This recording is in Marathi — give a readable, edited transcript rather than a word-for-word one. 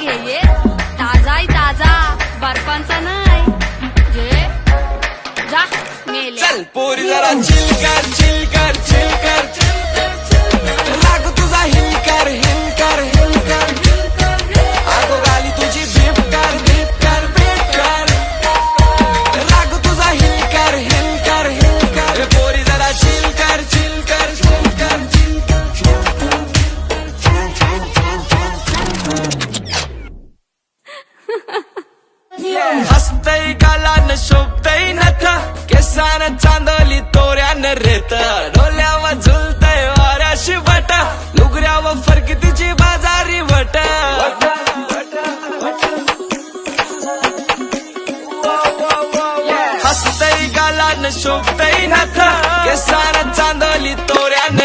घे ये ताजाय ताजा बर्फांचा नाही घे जा मेले चल पोरी जरा चिल कर चिल कर चिल कर लाग तुझा हिल कर हिल कर हिल कर आगो गाली तुझी बीप कर बीप कर बीप कर लाग तुझा हिल कर हिल कर हिल कर पोरी जरा चिल कर चिल कर चिल कर चिल कर हसतय गालान शोभतय नथा केसान चांदली तोऱ्यान रेत डोल्यावर झुलतय वाऱ्याशी बटा लुगऱ्यावर फरकी तिची बाजारी वट हसतय गालान शोभतय नथा केसान चांदली तोऱ्यान